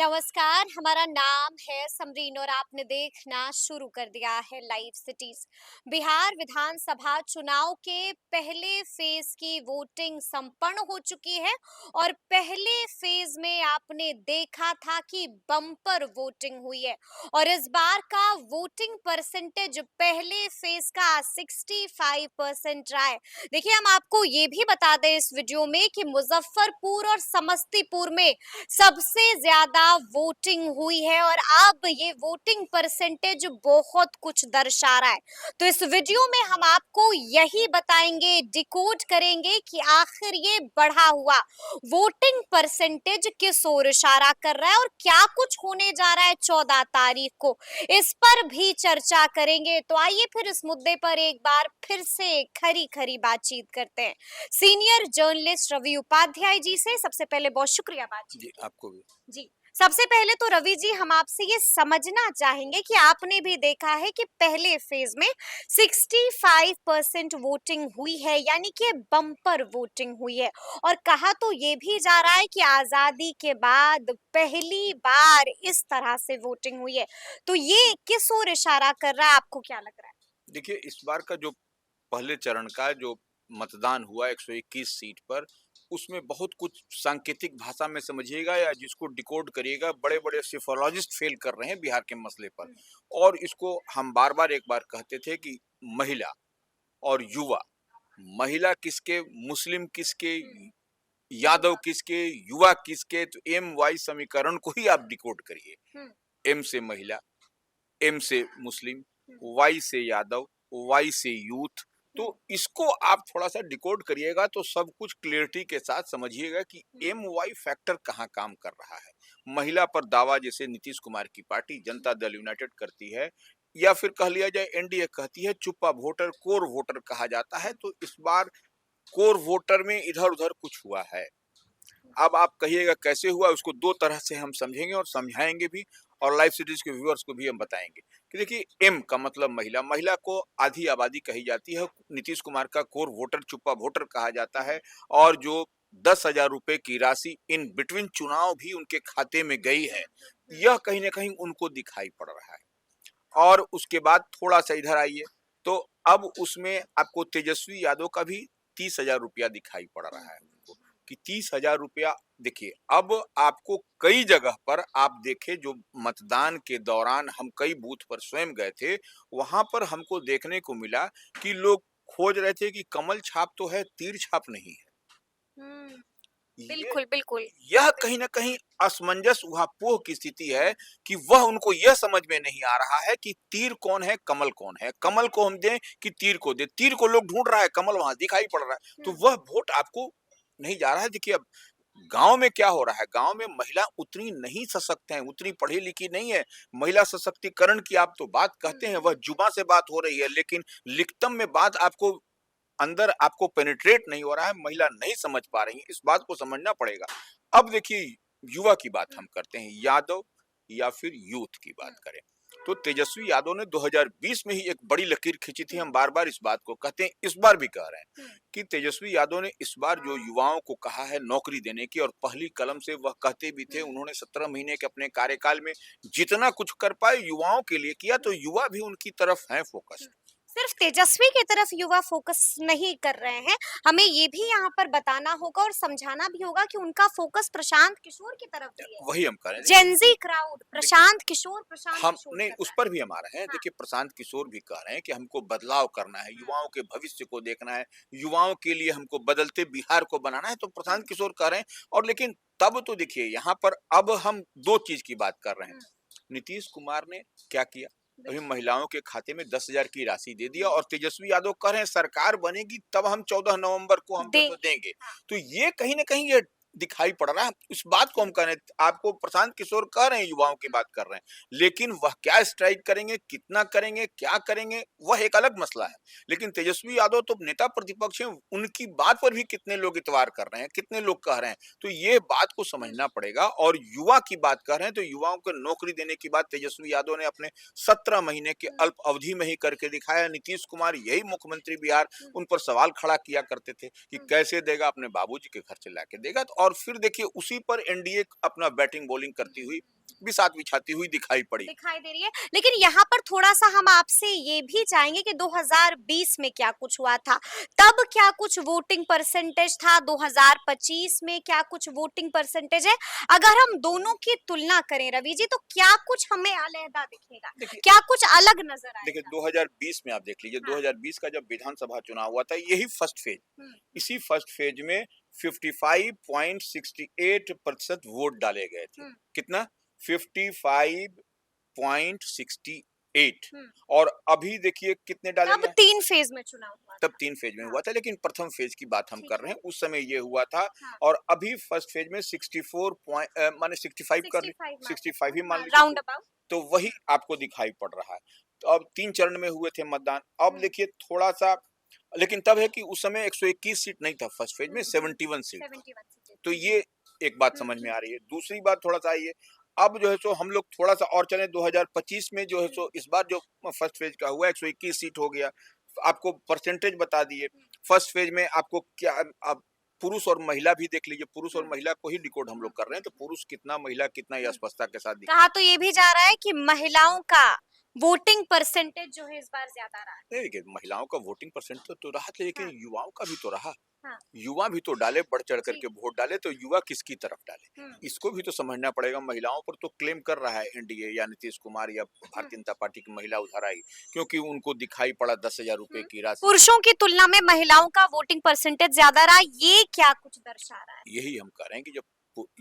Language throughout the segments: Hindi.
नमस्कार, हमारा नाम है समरीन और आपने देखना शुरू कर दिया है लाइव सिटीज। बिहार विधानसभा चुनाव के पहले फेज की वोटिंग संपन्न हो चुकी है और पहले फेज में आपने देखा था कि बम्पर वोटिंग हुई है और इस बार का वोटिंग परसेंटेज पहले फेज का 65% रहा है। देखिए, हम आपको ये भी बता दें इस वीडियो में कि मुजफ्फरपुर और समस्तीपुर में सबसे ज्यादा वोटिंग हुई है और अब ये वोटिंग परसेंटेज बहुत कुछ दर्शा रहा है। तो इस वीडियो में हम आपको यही बताएंगे, डिकोड करेंगे कि आखिर ये बढ़ा हुआ वोटिंग परसेंटेज किस ओर इशारा कर रहा है और क्या कुछ होने जा रहा है 14 तारीख को, इस पर भी चर्चा करेंगे। तो आइए फिर इस मुद्दे पर एक बार फिर से खरी खरी बातचीत करते हैं सीनियर जर्नलिस्ट रवि उपाध्याय जी से। सबसे पहले बहुत शुक्रिया बातचीत जी, के आपको भी। जी। सबसे पहले तो रवि जी, हम आपसे ये समझना चाहेंगे कि आपने भी देखा है कि पहले फेज में 65% वोटिंग हुई है, यानी कि बम्पर वोटिंग हुई है और कहा तो ये भी जा रहा है कि आजादी के बाद पहली बार इस तरह से वोटिंग हुई है। तो ये किस ओर इशारा कर रहा है, आपको क्या लग रहा है? देखिए, इस बार का जो पहले चरण का जो मतदान हुआ 121 सीट पर, उसमें बहुत कुछ सांकेतिक भाषा में समझिएगा या जिसको डिकोड करिएगा, बड़े-बड़े सेफोलॉजिस्ट फेल कर रहे हैं बिहार के मसले पर। और इसको हम बार-बार एक बार कहते थे कि महिला और युवा, महिला किसके, मुस्लिम किसके, यादव किसके, युवा किसके, तो एम वाई समीकरण को ही आप डिकोड करिए। एम से महिला, एम से मुस्लिम, वाई से यादव, वाई से यूथ। तो इसको आप थोड़ा सा डिकोड करिएगा तो सब कुछ क्लियरिटी के साथ समझिएगा कि एम वाई फैक्टर कहाँ काम कर रहा है। महिला पर दावा जैसे नीतीश कुमार की पार्टी जनता दल यूनाइटेड करती है, या फिर कह लिया जाए एनडीए कहती है, चुप्पा वोटर कोर वोटर कहा जाता है। तो इस बार कोर वोटर में इधर उधर कुछ हुआ है। अब आप कहिएगा कैसे हुआ, उसको दो तरह से हम समझेंगे और समझाएंगे भी, और लाइव सीरीज के व्यूअर्स को भी हम बताएंगे कि देखिए, एम का मतलब महिला, महिला को आधी आबादी कही जाती है। नीतीश कुमार का कोर वोटर, चुप्पा वोटर कहा जाता है। और जो 10,000 रुपए की राशि इन बिटवीन चुनाव भी उनके खाते में गई है, यह कहीं ना कहीं उनको दिखाई पड़ रहा है। और उसके बाद थोड़ा सा इधर आइए, तो अब उसमें आपको तेजस्वी यादव का भी 30,000 रुपया दिखाई पड़ रहा है उनको, कि 30,000 रुपया। देखिए, अब आपको कई जगह पर आप देखे, जो मतदान के दौरान हम कई बूथ पर स्वयं गए थे, वहां पर हमको देखने को मिला कि लोग खोज रहे थे कि कमल छाप तो है, तीर छाप नहीं है। हम्म। ये बिल्कुल बिल्कुल। यह कहीं ना कहीं असमंजस उहापोह की स्थिति है कि वह, उनको यह समझ में नहीं आ रहा है कि तीर कौन है, कमल कौन है। कमल को हम दें कि तीर को दें, तीर को लोग ढूंढ रहा है, कमल वहां दिखाई पड़ रहा है, तो वह वोट आपको नहीं जा रहा है। देखिए, अब गांव में क्या हो रहा है, गांव में महिला उतनी नहीं सशक्त है, उतनी पढ़ी लिखी नहीं है। महिला सशक्तिकरण की आप तो बात कहते हैं, वह जुबा से बात हो रही है, लेकिन लिखतम में बात आपको अंदर आपको पेनिट्रेट नहीं हो रहा है, महिला नहीं समझ पा रही है, इस बात को समझना पड़ेगा। अब देखिए, युवा की बात हम करते हैं, यादव या फिर यूथ की बात करें, तो तेजस्वी यादव ने 2020 में ही एक बड़ी लकीर खींची थी। हम बार बार इस बात को कहते हैं, इस बार भी कह रहे हैं कि तेजस्वी यादव ने इस बार जो युवाओं को कहा है नौकरी देने की, और पहली कलम से वह कहते भी थे, उन्होंने 17 महीने के अपने कार्यकाल में जितना कुछ कर पाए युवाओं के लिए किया, तो युवा भी उनकी तरफ है फोकस। सिर्फ तेजस्वी की तरफ युवा फोकस नहीं कर रहे हैं, हमें ये भी यहाँ पर बताना होगा और समझाना भी होगा कि उनका फोकस प्रशांत किशोर की तरफ भी है। वही हम कह रहे हैं। जेंजी क्राउड, प्रशांत हम किशोर नहीं, कर उस रहा पर भी हम आ रहे हैं। है। हाँ। देखिए, प्रशांत किशोर भी कह रहे हैं कि हमको बदलाव करना है, युवाओं के भविष्य को देखना है, युवाओं के लिए हमको बदलते बिहार को बनाना है, तो प्रशांत किशोर कह रहे हैं। और लेकिन तब तो देखिए, यहाँ पर अब हम दो चीज की बात कर रहे हैं। नीतीश कुमार ने क्या किया, अभी महिलाओं के खाते में 10,000 की राशि दे दिया, और तेजस्वी यादव कह रहे हैं सरकार बनेगी तब हम 14 नवंबर को हम जो देंगे। देंगे। तो ये कहीं ना कहीं ये दिखाई पड़ रहा है। इस बात को हम कह रहे हैं, आपको प्रशांत किशोर कह रहे हैं युवाओं की बात कर रहे हैं, लेकिन वह क्या स्ट्राइक करेंगे, कितना करेंगे, क्या करेंगे, वह एक अलग मसला है। लेकिन तेजस्वी यादव तो नेता प्रतिपक्ष हैं, उनकी बात पर भी कितने लोग इतवार कर रहे हैं, कितने लोग कह रहे हैं, तो ये बात को समझना पड़ेगा। और युवा की बात कर रहे हैं, तो युवाओं को नौकरी देने की बात तेजस्वी यादव ने अपने 17 महीने के अल्प अवधि में ही करके दिखाया। नीतीश कुमार यही मुख्यमंत्री बिहार, उन पर सवाल खड़ा किया करते थे कि कैसे देगा, अपने बाबूजी के खर्चे लाके देगा। तो और फिर देखिए उसी पर एनडीए अपना बैटिंग बॉलिंग करती हुई बिसात बिछाती हुई दिखाई पड़ी। दिखाई दे रही है। लेकिन यहाँ पर थोड़ा-सा हम आपसे ये भी चाहेंगे कि 2020 में क्या कुछ हुआ था? तब क्या कुछ वोटिंग परसेंटेज था? 2025 में क्या कुछ वोटिंग परसेंटेज है? अगर हम दोनों की तुलना करें रवि जी, तो क्या कुछ हमें अलग दिखेगा? देखिए क्या कुछ अलग नज़र देखिए आएगा? 2020 में आप देख लीजिए, हाँ। 2020 का जब विधानसभा चुनाव हुआ था, यही फर्स्ट फेज, हुँ, इसी फर्स्ट फेज में 55.68% वोट डाले गए थे। हुँ, कितना? 55.68। हुँ। और अभी देखिए कितने डाले तब गए हैं? 3 फेज़ में चुनाव हुआ तब था। 3 फेज में हाँ, हुआ था, लेकिन प्रथम फेज की बात हम ठीक कर है। रहे हैं, उस समय ये हुआ था। हाँ, और अभी फर्स्ट फेज में 64 माने 65 कर ली, 65 मान 65 ही लेते हैं। मान हाँ, लीजिए, राउंड अबाउट। तो वही आपको दिखाई पड़ रहा है। तो अब 3 चरण में हुए थे मतदान। अब हुँ, देखिए थोड़ा-सा, लेकिन तब है कि उस समय 121 सीट नहीं था फर्स्ट फेज में, हुँ, 71 सीट था। 71 सीटें तो थी। ये एक बात हुँ, समझ में हुँ, आ रही है। दूसरी बात थोड़ा-सा आइए, अब जो है सो हम लोग थोड़ा-सा और चलें, 2025 में जो है हुँ, सो इस बार जो फर्स्ट फेज का हुआ 121 सीट हो गया। आपको परसेंटेज बता दिए। हुँ, फर्स्ट फेज में आपको क्या, अब पुरुष और महिला भी देख लीजिए, पुरुष और हुँ, महिला को ही डिकोड हम हुँ, लोग कर रहे हैं, तो पुरुष कितना, महिला कितना, ये हुँ। स्पष्टता के साथ दिखा। कहा तो ये भी जा रहा है कि महिलाओं का वोटिंग परसेंटेज जो है इस बार ज्यादा रहा है। नहीं देखिए, महिलाओं का वोटिंग परसेंट तो रहा था, लेकिन हाँ, युवाओं का भी तो रहा। हाँ, युवा भी तो डाले, बढ़ चढ़ जी। करके वोट डाले, तो युवा किसकी तरफ डाले? हुँ, इसको भी तो समझना पड़ेगा। महिलाओं पर तो क्लेम कर रहा है एनडीए या नीतीश कुमार या हुँ, भारतीय जनता पार्टी की महिला उधर आई, क्योंकि उनको दिखाई पड़ा 10,000 रुपए हुँ। की राशि। पुरुषों की तुलना में महिलाओं का वोटिंग परसेंटेज ज्यादा रहा, ये क्या कुछ दर्शा रहा है? यही हम कह रहे हैं कि जब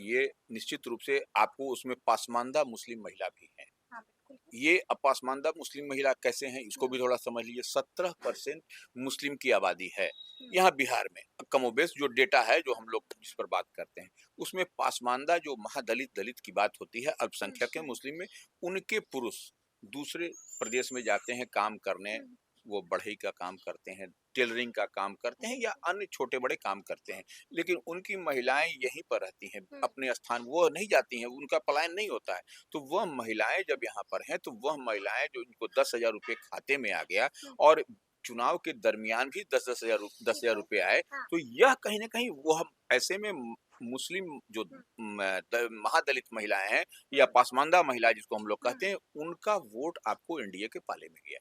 ये निश्चित रूप से आपको उसमें पासमानदा मुस्लिम महिला भी है। हाँ, बिल्कुल है। ये अपसमानदा मुस्लिम महिला कैसे हैं, इसको हुँ, भी थोड़ा समझ लीजिए। 17% मुस्लिम की आबादी है हुँ, यहाँ बिहार में। कमोबेश जो डेटा है, जो हम लोग जिस पर बात करते हैं, उसमें पासमानदा जो महादलित दलित की बात होती है, हुँ, अल्पसंख्यक है हुँ, मुस्लिम में, उनके पुरुष दूसरे प्रदेश में जाते हैं काम करने। हुँ, वो बढ़ई का काम करते हैं, टेलरिंग का काम करते हैं, या बिल्कुल। अन्य छोटे बड़े काम करते हैं, लेकिन उनकी महिलाएं यहीं पर रहती हैं हुँ, अपने स्थान, वो नहीं जाती हैं, उनका पलायन नहीं होता है। तो वह महिलाएं जब यहाँ पर हैं, तो वह महिलाएं जो इनको 10,000 रुपए खाते में आ गया, हुँ, और चुनाव के दरमियान भी 10,000 रुपए आए, हाँ, तो यह कहीं ना कहीं वो हम ऐसे में मुस्लिम जो हुँ, महादलित महिलाएं हैं, हुँ, या पासमानदा महिला जिसको हम लोग हुँ, कहते हैं, उनका वोट आपको एनडीए के पाले में गया।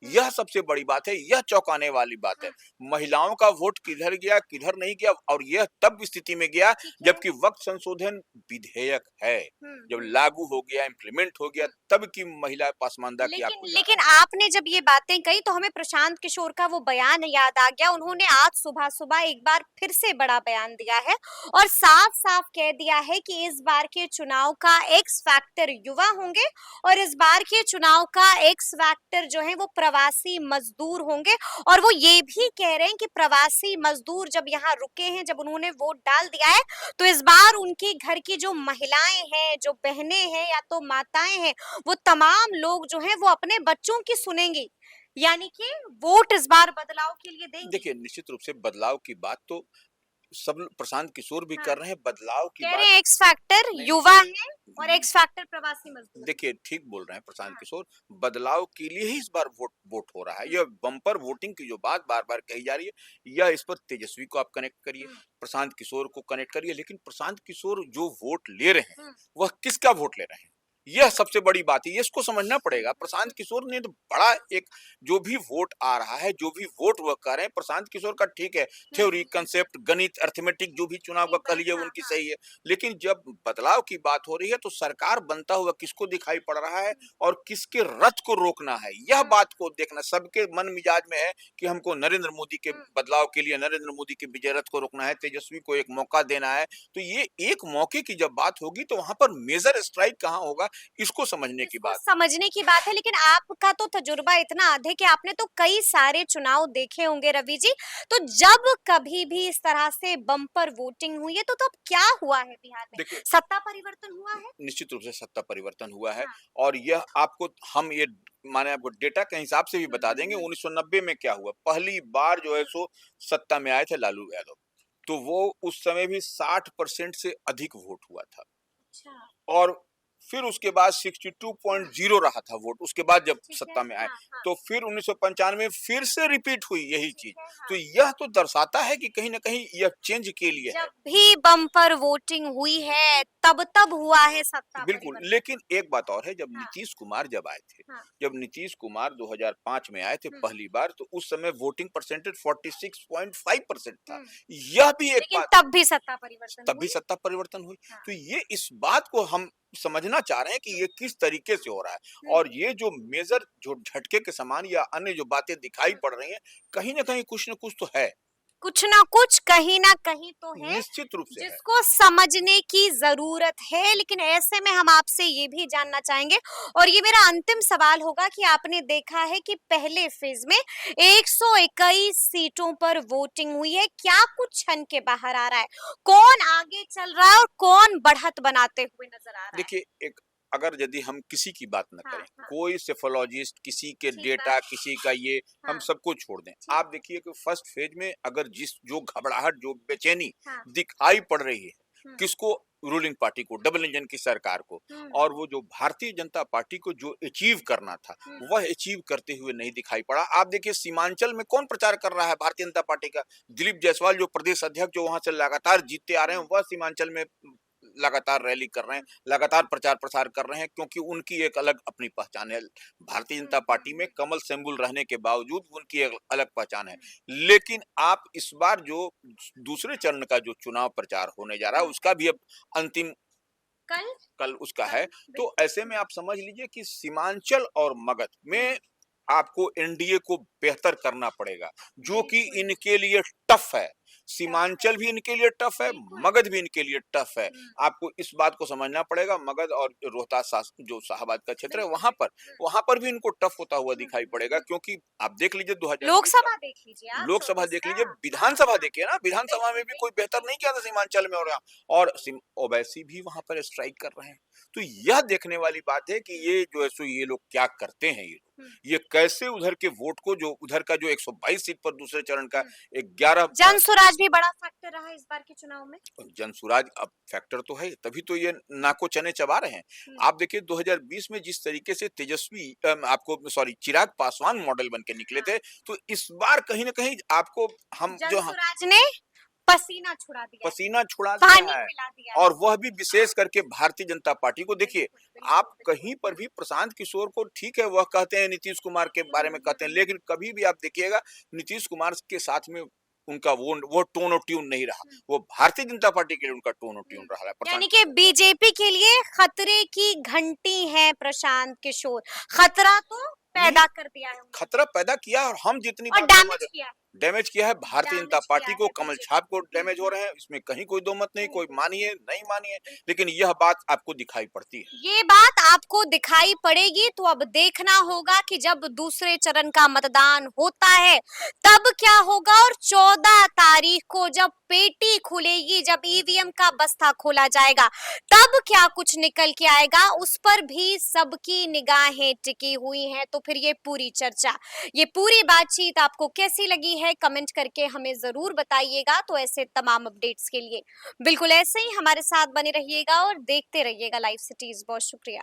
हुँ, यह सबसे बड़ी बात है, यह चौंकाने वाली बात है। हुँ, महिलाओं का वोट किधर गया, किधर नहीं गया, और यह तब स्थिति में गया ठीक है। जबकि वक्त संशोधन विधेयक है। हुँ, जब हुँ, लागू हो गया, इम्प्लीमेंट हो गया, हुँ। तब की महिला पासमानदा की लेकिन आपको याद लेकिन है। आपने जब ये बातें कही तो हमें प्रशांत किशोर का वो बयान याद आ गया। उन्होंने आज सुबह-सुबह एक बार फिर से बड़ा बयान दिया है और साफ-साफ कह दिया है कि इस बार के चुनाव का एक्स फैक्टर युवा होंगे और इस बार के चुनाव का एक्स फैक्टर जो है वो प्रवासी मजदूर होंगे। और वो ये भी कह रहे हैं कि प्रवासी मजदूर जब यहाँ रुके हैं, जब उन्होंने वोट डाल दिया है, तो इस बार उनके घर की जो महिलाएं हैं, जो बहनें हैं या तो माताएं हैं, वो तमाम लोग जो हैं वो अपने बच्चों की सुनेंगी। यानी कि वोट इस बार बदलाव के लिए देंगी। देखिए, निश्चित रूप से बदलाव की बात तो प्रशांत किशोर भी हाँ, कर रहे हैं, बदलाव की कह बात। रहे हैं एक्स फैक्टर युवा है और नहीं, एक्स फैक्टर प्रवासी मजदूर है। देखिए ठीक बोल रहे हैं प्रशांत हाँ, किशोर। बदलाव के लिए ही इस बार वोट वोट हो रहा है। हुँ, यह बम्पर वोटिंग की जो बात बार बार कही जा रही है, यह इस पर तेजस्वी को आप कनेक्ट करिए, हुँ, प्रशांत किशोर को कनेक्ट करिए, लेकिन प्रशांत किशोर जो वोट ले रहे हैं, हुँ, वह किसका वोट ले रहे हैं, यह सबसे बड़ी बात है। ये इसको समझना हुँ, पड़ेगा। प्रशांत किशोर ने तो बड़ा एक, जो भी वोट आ रहा है, जो भी वोट वह कर रहे हैं, प्रशांत किशोर का ठीक है, हुँ, थ्योरी हुँ, कंसेप्ट गणित अर्थमेटिक जो भी चुनाव का ठीक कह है। लीजिए हाँ, उनकी हाँ, सही है। लेकिन जब बदलाव की बात हो रही है, तो सरकार बनता हुआ किसको दिखाई पड़ रहा है, हुँ, और किसके रथ को रोकना है, यह हुँ, बात को देखना। सबके मन मिजाज में है कि हमको नरेंद्र मोदी के हुँ। बदलाव के लिए, नरेंद्र मोदी के विजय रथ को रोकना है, तेजस्वी को एक मौका देना है। तो ये एक मौके की जब बात होगी, तो वहां पर मेजर स्ट्राइक कहाँ होगा, इसको समझने की इसको बात। समझने की बात है, लेकिन आपका तो तजुर्बा इतना अधिक है, आपने तो कई सारे चुनाव देखे होंगे रवि जी। तो जब कभी भी इस तरह से बम्पर वोटिंग हुई है, तो तब क्या हुआ है बिहार में? देखिए, सत्ता परिवर्तन हुआ है? निश्चित रूप से सत्ता परिवर्तन हुआ है, हाँ। और यह आपको हम ये माने आपको डेटा के हिसाब से भी हुँ, बता हुँ, देंगे। हुँ, 1990 में क्या हुआ, पहली बार जो है हुँ। सो सत्ता में आए थे लालू यादव, तो वो उस समय भी 60% से अधिक वोट हुआ था। अच्छा। और फिर उसके बाद 62.0 रहा था वोट, उसके बाद जब ठीक है। सत्ता में आए। हाँ, हाँ। तो फिर 1995 फिर से रिपीट हुई यही ठीक चीज़। है, तो हाँ। यह तो दर्शाता है कि कहीं न कहीं यह चेंज के लिए है। जब भी बम्पर वोटिंग हुई है, तब हुआ है सत्ता बिल्कुल, परिवर्तन। लेकिन एक बात और है, जब हाँ, नीतीश कुमार जब आए थे, हाँ। जब नीतीश कुमार 2005 में आए थे हुँ, पहली बार, तो उस समय वोटिंग परसेंटेज 46.5% था। हुँ। यह भी एक लेकिन बात, तब भी सत्ता परिवर्तन तब भी हुई। सत्ता परिवर्तन हुई। हाँ। तो ये इस बात को हम समझना चाह रहे हैं कि ये किस तरीके से हो रहा है, हुँ, और ये जो मेजर जो झटके के समान या अन्य जो बातें दिखाई हुँ। पड़ रही हैं, कहीं न कहीं कुछ न कुछ तो है, कुछ ना कुछ कहीं न कहीं तो है, निश्चित रूप से है। जिसको समझने की ज़रूरत है। लेकिन ऐसे में हम आपसे ये भी जानना चाहेंगे और ये मेरा अंतिम सवाल होगा कि आपने देखा है कि पहले फ़ेज़ में 121 सीटों पर वोटिंग हुई है। क्या कुछ छन के बाहर आ रहा है? कौन आगे चल रहा है और कौन बढ़त बनाते हुए नज़र आ रहा है? देखिए, एक अगर यदि हम किसी की बात न हाँ, करें, हाँ। कोई सेफोलॉजिस्ट, किसी के ठीक डेटा, बात। किसी का ये, हम हाँ, सबको छोड़ दें। ठीक। आप देखिए कि फर्स्ट फेज में अगर जिस जो घबराहट, जो बेचैनी हाँ। दिखाई पड़ रही है, हुँ, किसको? रूलिंग पार्टी को, डबल इंजन की सरकार को। हुँ, और वो जो भारतीय जनता पार्टी को जो अचीव करना था, हुँ। वह अचीव करते हुए नहीं दिखाई पड़ा। आप देखिए सीमांचल में कौन प्रचार कर रहा है भारतीय जनता पार्टी का? दिलीप जायसवाल जो प्रदेश अध्यक्ष, जो वहां से लगातार जीतते आ रहे हैं, वह सीमांचल में लगातार रैली कर रहे हैं, लगातार प्रचार प्रसार कर रहे हैं, क्योंकि उनकी एक अलग अपनी पहचान है। भारतीय जनता पार्टी में कमल सिंबल रहने के बावजूद उनकी एक अलग पहचान है। लेकिन आप इस बार जो दूसरे चरण का जो चुनाव प्रचार होने जा रहा है, उसका भी अब अंतिम कल कल उसका कल है। तो बिल्कुल। ऐसे में आप समझ लीजिए कि सीमांचल और मगध में आपको एनडीए को बेहतर करना पड़ेगा, जो कि बिल्कुल, इनके लिए टफ है। टफ है, सीमांचल भी इनके लिए टफ है, बिल्कुल। मगध भी इनके लिए टफ है। हुँ, आपको इस बात को समझना पड़ेगा, मगध और रोहतास जो शाहबाद का क्षेत्र है, बिल्कुल। हुँ, वहां पर भी इनको टफ होता हुआ हुँ, दिखाई पड़ेगा, क्योंकि आप देख लीजिए 2020 का लोकसभा देख लीजिए आप लोकसभा 24 देख का। लीजिए, हाँ, विधानसभा हाँ। देखिए ना, विधानसभा में बिल्कुल, भी कोई बिल्कुल, बेहतर नहीं बिल्कुल। किया था सीमांचल में, और ओवैसी भी वहां पर स्ट्राइक कर रहे हैं। तो यह देखने वाली बात है कि ये जो है सो ये लोग क्या करते हैं, ये हुँ, लोग ये कैसे उधर के वोट को, जो उधर का जो 122 सीट पर दूसरे चरण का हुँ। 11 जनसुराज भी बड़ा फैक्टर रहा इस बार के चुनाव में। जनसुराज अब फैक्टर तो है, तभी तो ये नाको चने चबा रहे हैं। हुँ, आप देखिए 2020 में जिस तरीके से तेजस्वी आपको सॉरी चिराग पासवान मॉडल बन के निकले हाँ। थे, तो इस बार कहीं न कहीं आपको हम जो जनसुराज ने पसीना छुड़ा दिया है, पसीना छुड़ा दिया पानी है, पिला दिया और है। वह भी हाँ, विशेष करके भारतीय जनता पार्टी को। देखिए, बिल्कुल, बिल्कुल, आप बिल्कुल। कहीं पर भी प्रशांत किशोर को, ठीक है, वह कहते हैं नीतीश कुमार के बारे में कहते हैं, लेकिन कभी भी आप देखिएगा नीतीश कुमार के साथ में उनका वो टोन और ट्यून नहीं रहा। हुँ, वो भारतीय जनता पार्टी के लिए उनका टोन और हुँ। ट्यून रहा है, प्रशांत यानी कि किशोर का। बीजेपी के लिए खतरे की घंटी है प्रशांत किशोर। खतरा तो नहीं, पैदा कर दिया है उन्होंने खतरा पैदा किया, और हम जितनी और बात समझ, डैमेज किया है, डैमेज किया है भारतीय जनता डैमेज किया पार्टी को, है कमल बीजेपी छाप को को। डैमेज हो रहे हैं, इसमें कहीं कोई दो मत नहीं, कोई बिल्कुल, मानिए नहीं मानिए, बिल्कुल। लेकिन यह बात आपको दिखाई पड़ती है। ये बात आपको दिखाई पड़ेगी तो अब देखना होगा कि जब दूसरे चरण का मतदान होता है तब क्या होगा और 14 तारीख को जब पेटी खुलेगी, जब ईवीएम का बस्ता खोला जाएगा, तब क्या कुछ निकल के आएगा, उस पर भी सबकी निगाहें टिकी हुई हैं। तो फिर ये पूरी चर्चा, ये पूरी बातचीत आपको कैसी लगी है, कमेंट करके हमें जरूर बताइएगा। तो ऐसे तमाम अपडेट्स के लिए बिल्कुल ऐसे ही हमारे साथ बने रहिएगा और देखते रहिएगा लाइव सिटीज। बहुत शुक्रिया।